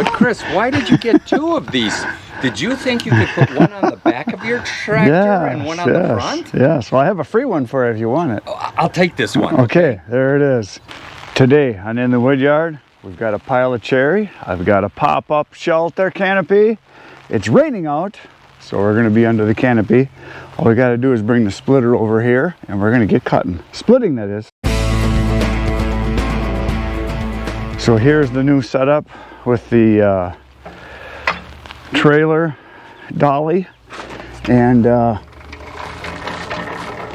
But Chris, why did you get two of these? Did you think you could put one on the back of your tractor and one on the front? Yes, well I have a free one for you if you want it. Oh, I'll take this one. Okay, there it is. Today on In the Wood Yard, we've got a pile of cherry. I've got a pop-up shelter canopy. It's raining out, so we're gonna be under the canopy. All we gotta do is bring the splitter over here and we're gonna get cutting. Splitting, that is. So here's the new setup with the trailer dolly, and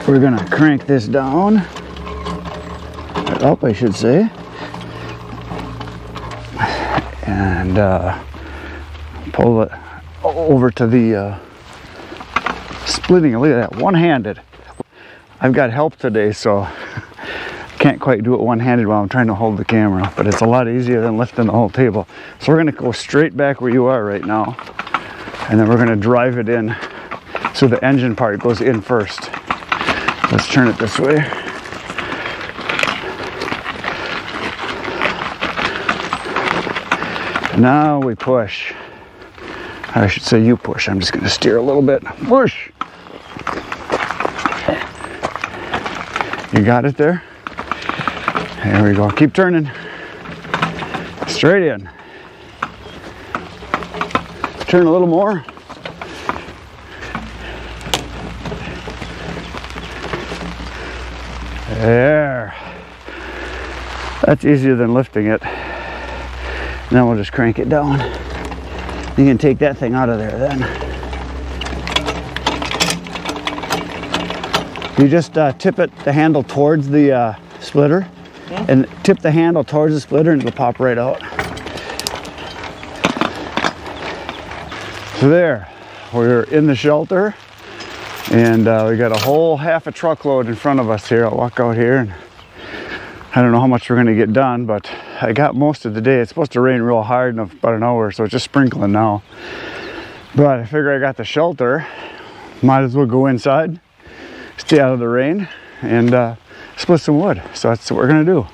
we're gonna crank this down, up I should say, and pull it over to the splitting. Look at that, one-handed. I've got help today, so can't quite do it one-handed while I'm trying to hold the camera, but it's a lot easier than lifting the whole table. So we're going to go straight back where you are right now, and then we're going to drive it in so the engine part goes in first. Let's turn it this way. Now we push. I should say you push. I'm just going to steer a little bit. Push! You got it there? There we go. Keep turning. Straight in. Turn a little more. There. That's easier than lifting it. Now we'll just crank it down. You can take that thing out of there then. You just tip it, the handle towards the splitter. And tip the handle towards the splitter and it'll pop right out. So there, we're in the shelter, and we got a whole half a truckload in front of us here. I'll walk out here, and I don't know how much we're gonna get done, but I got most of the day. It's supposed to rain real hard in about an hour, so it's just sprinkling now. But I figure I got the shelter, might as well go inside, stay out of the rain, and split some wood. So that's what we're gonna do.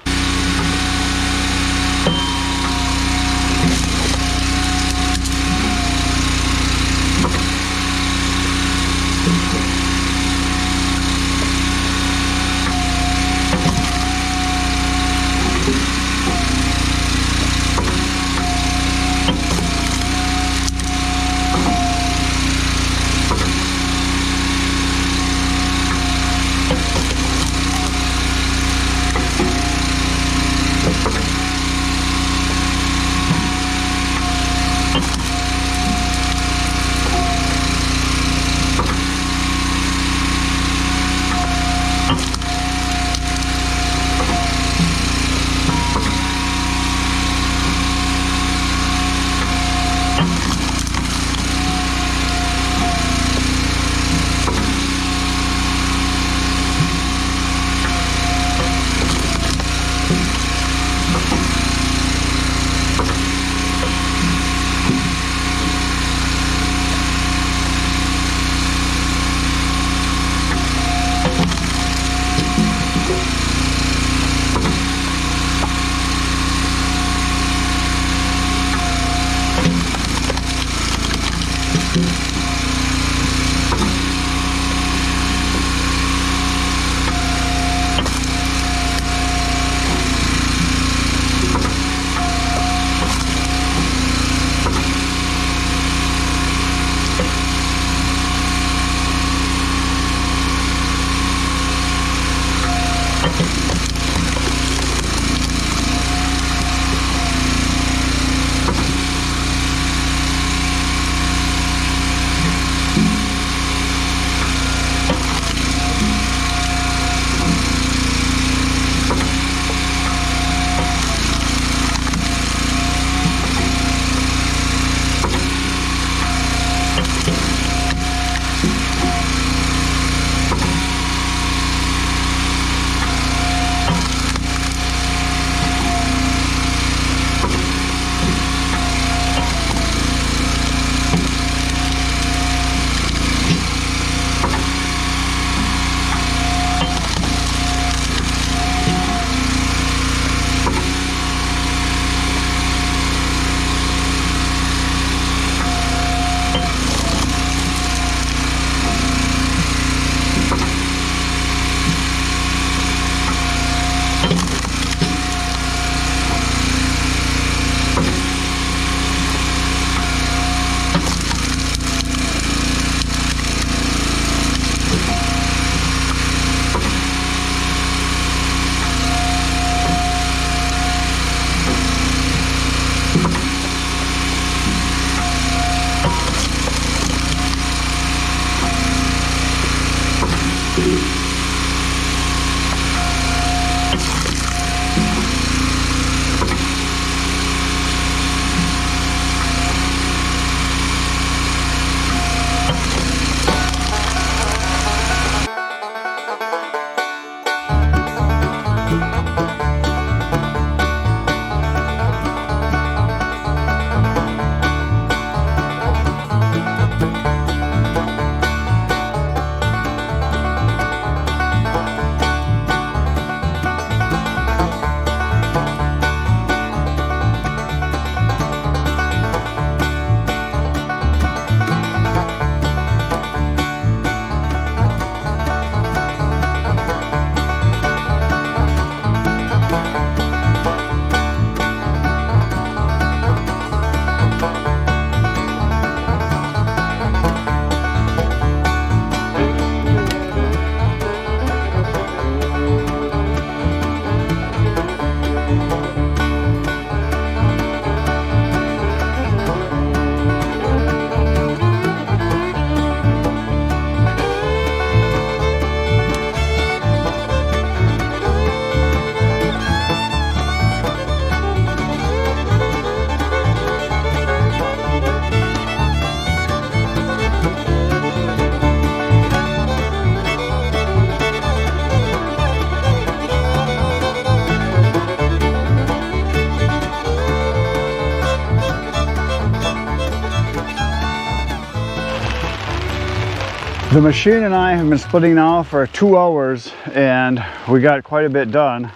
The machine and I have been splitting now for 2 hours, and we got quite a bit done.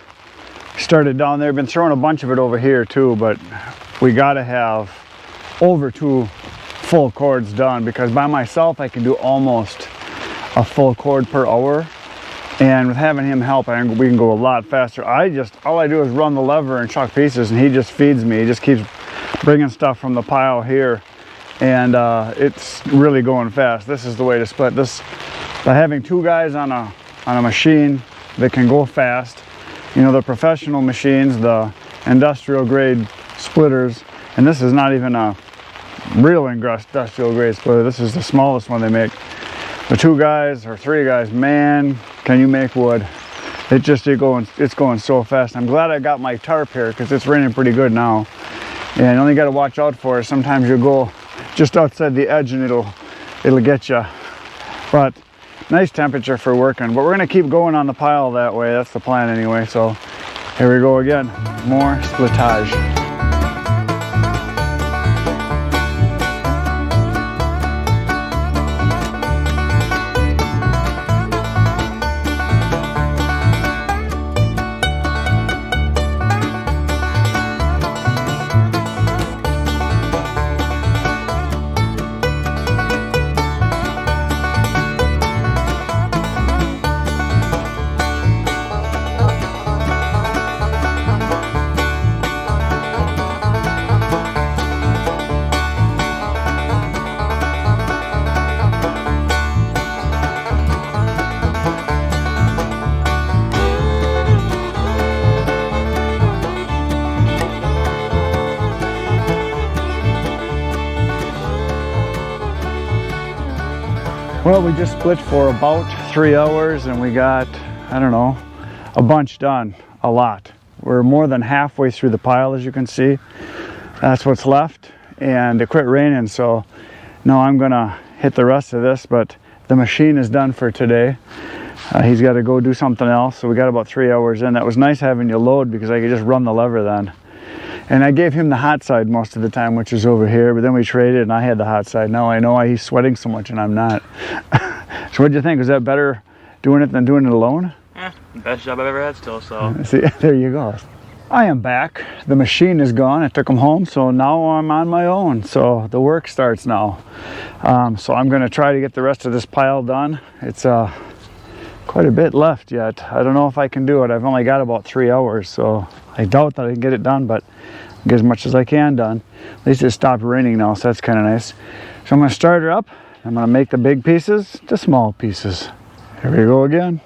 Started down there, been throwing a bunch of it over here too, but we gotta have over 2 full cords done, because by myself I can do almost a full cord per hour, and with having him help we can go a lot faster. All I do is run the lever and chuck pieces, and he just feeds me. He just keeps bringing stuff from the pile here, and it's really going fast. This is the way to split this, by having 2 guys on a machine that can go fast. You know, the professional machines, the industrial grade splitters, and this is not even a real industrial grade splitter. This is the smallest one they make. The 2 guys or 3 guys, man, can you make wood? It's going so fast. I'm glad I got my tarp here, because it's raining pretty good now. And you only got to watch out for it. Sometimes you'll go just outside the edge and it'll get you. But nice temperature for working. But we're gonna keep going on the pile that way. That's the plan anyway. So here we go again. More splittage. Well, we just split for about 3 hours, and we got, I don't know, a bunch done, a lot. We're more than halfway through the pile, as you can see. That's what's left, and it quit raining, so now I'm gonna hit the rest of this, but the machine is done for today. He's got to go do something else, so we got about 3 hours in. That was nice having you load, because I could just run the lever then. And I gave him the hot side most of the time, which is over here, but then we traded and I had the hot side. Now I know why he's sweating so much and I'm not. So what'd you think? Was that better doing it than doing it alone? Yeah, best job I've ever had still, so. See, there you go. I am back. The machine is gone. I took him home, so now I'm on my own. So the work starts now. So I'm gonna try to get the rest of this pile done. It's quite a bit left yet. I don't know if I can do it. I've only got about 3 hours, so I doubt that I can get it done, but I'll get as much as I can done. At least it stopped raining now, so that's kind of nice. So I'm gonna start her up. I'm gonna make the big pieces to small pieces. Here we go again.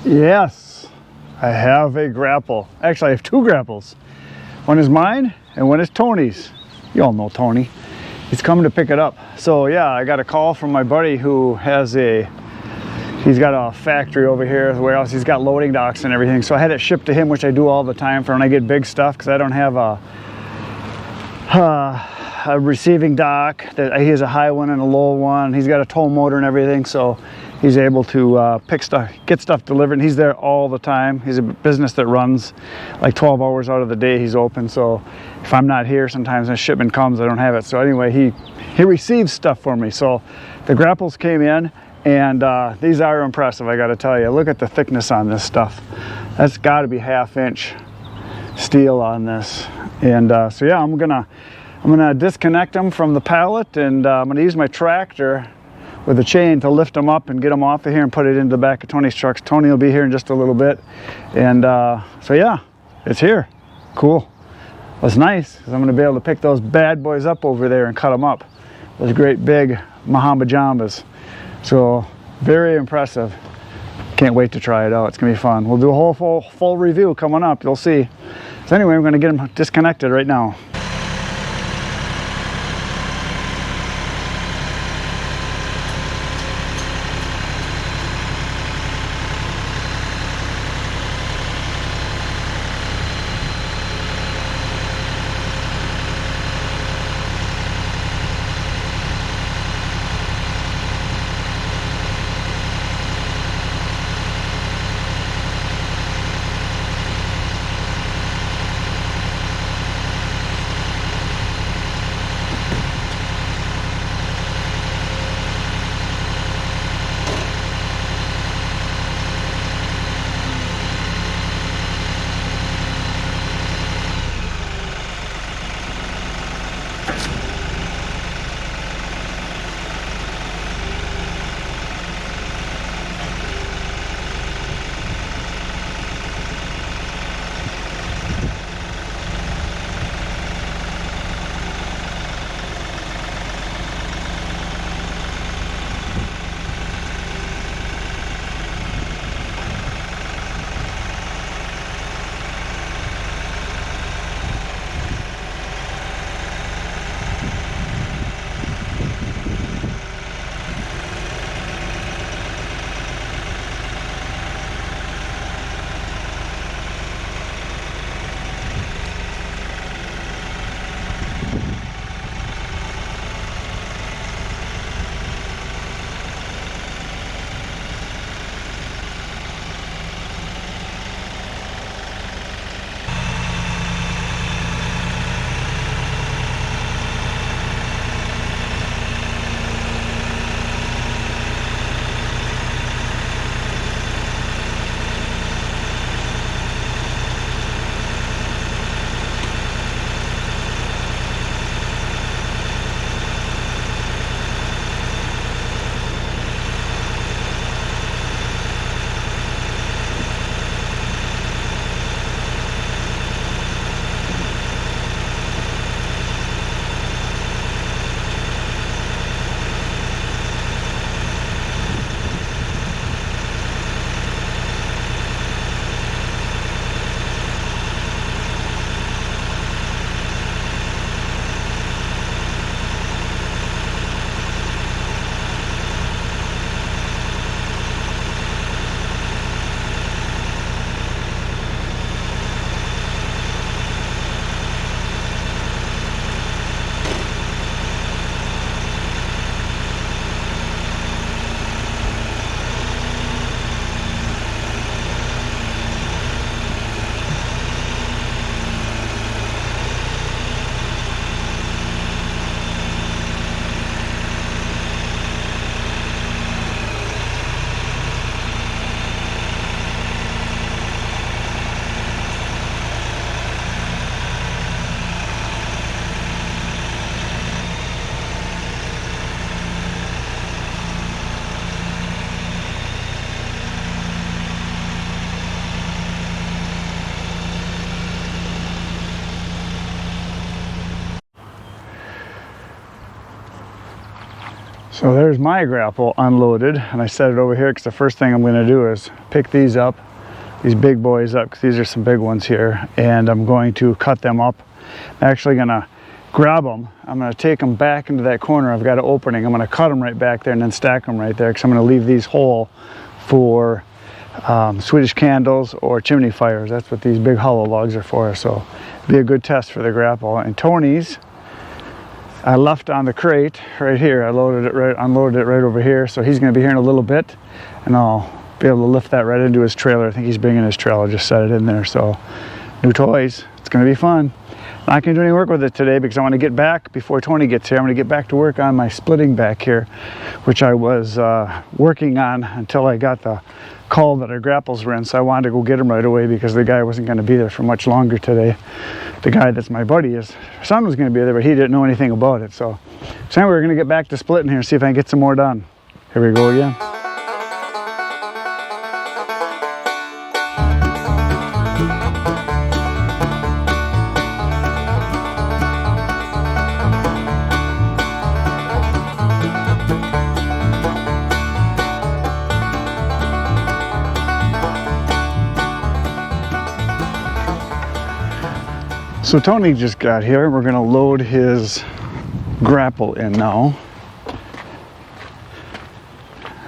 Yes, I have a grapple. Actually, I have two grapples. One is mine and one is Tony's. You all know Tony. He's coming to pick it up. So yeah, I got a call from my buddy who has he's got a factory over here, the warehouse. He's got loading docks and everything. So I had it shipped to him, which I do all the time for when I get big stuff, because I don't have a receiving dock. That he has a high one and a low one. He's got a tow motor and everything, so he's able to get stuff delivered. And he's there all the time. He's a business that runs like 12 hours out of the day. He's open, so if I'm not here, sometimes when a shipment comes, I don't have it. So anyway, he receives stuff for me. So the grapples came in, and these are impressive, I got to tell you. Look at the thickness on this stuff. That's got to be 1/2 inch steel on this. And so yeah, I'm gonna disconnect them from the pallet, and I'm gonna use my tractor with a chain to lift them up and get them off of here and put it into the back of Tony's trucks. Tony will be here in just a little bit. And so yeah, it's here. Cool. Well, it's nice because I'm gonna be able to pick those bad boys up over there and cut them up. Those great big Mahamba Jambas. So very impressive. Can't wait to try it out. It's gonna be fun. We'll do a whole full review coming up. You'll see. So anyway, I'm gonna get them disconnected right now. So there's my grapple unloaded, and I set it over here because the first thing I'm going to do is pick these up, these big boys up, because these are some big ones here, and I'm going to cut them up. I'm actually going to grab them. I'm going to take them back into that corner. I've got an opening. I'm going to cut them right back there and then stack them right there, because I'm going to leave these whole for Swedish candles or chimney fires. That's what these big hollow logs are for. So it'll be a good test for the grapple. And Tony's, I left on the crate right here. I unloaded it right over here. So he's going to be here in a little bit, and I'll be able to lift that right into his trailer. I think he's bringing his trailer. Just set it in there. So new toys. It's going to be fun. Not going to do any work with it today because I want to get back before Tony gets here. I'm going to get back to work on my splitting back here, which I was working on until I got the call that our grapples were in. So I wanted to go get them right away because the guy wasn't going to be there for much longer today. The guy that's my buddy, his son was going to be there, but he didn't know anything about it. So anyway, we're going to get back to splitting here and see if I can get some more done. Here we go again. So Tony just got here. We're gonna load his grapple in now.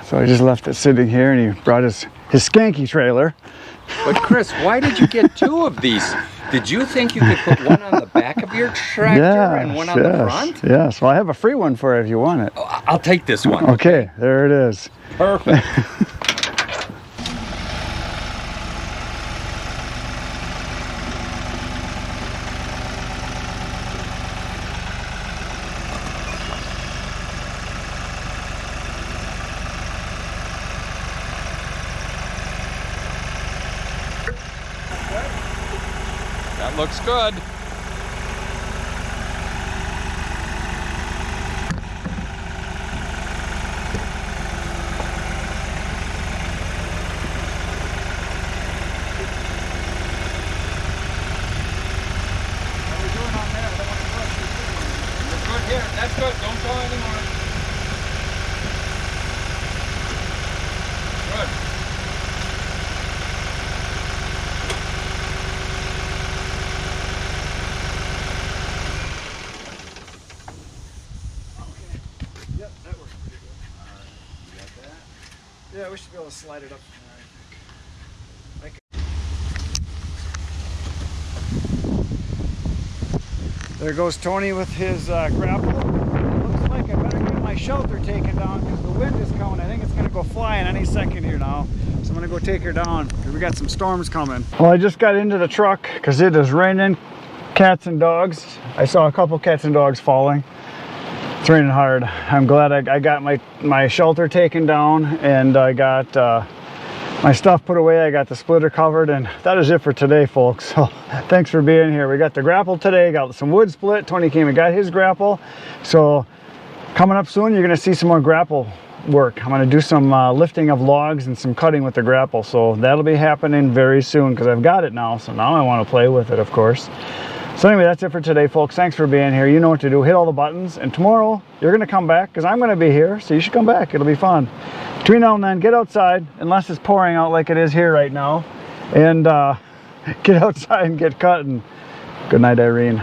So I just left it sitting here, and he brought his skanky trailer. But Chris, why did you get two of these? Did you think you could put one on the back of your tractor and one on the front? Yes, well I have a free one for you if you want it. Oh, I'll take this one. Okay, there it is. Perfect. That looks good. Here, that's good. Don't go anymore. Good. Yep, that works pretty good. Alright, you got that? Yeah, we should be able to slide it up. There goes Tony with his grapple. It looks like I better get my shelter taken down because the wind is coming. I think it's going to go flying any second here now. So I'm going to go take her down because we got some storms coming. Well, I just got into the truck because it is raining cats and dogs. I saw a couple cats and dogs falling. It's raining hard. I'm glad I got my shelter taken down, and I got my stuff put away. I got the splitter covered, and that is it for today, folks. So thanks for being here. We got the grapple today, got some wood split. Tony came and got his grapple. So coming up soon, you're going to see some more grapple work. I'm going to do some lifting of logs and some cutting with the grapple. So that'll be happening very soon because I've got it now. So now I want to play with it, of course. So anyway, that's it for today, folks. Thanks for being here. You know what to do. Hit all the buttons. And tomorrow, you're going to come back because I'm going to be here. So you should come back. It'll be fun. Between now and then, get outside, unless it's pouring out like it is here right now. And get outside and get cutting. Good night, Irene.